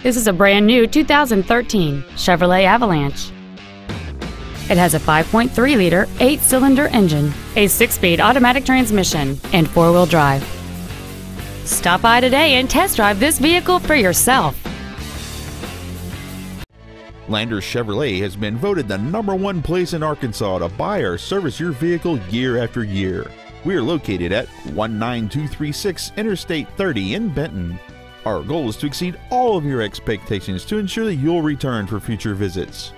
This is a brand new 2013 Chevrolet Avalanche. It has a 5.3-liter, 8-cylinder engine, a 6-speed automatic transmission, and 4-wheel drive. Stop by today and test drive this vehicle for yourself. Landers Chevrolet has been voted the #1 place in Arkansas to buy or service your vehicle year after year. We are located at 19236 Interstate 30 in Benton. Our goal is to exceed all of your expectations to ensure that you'll return for future visits.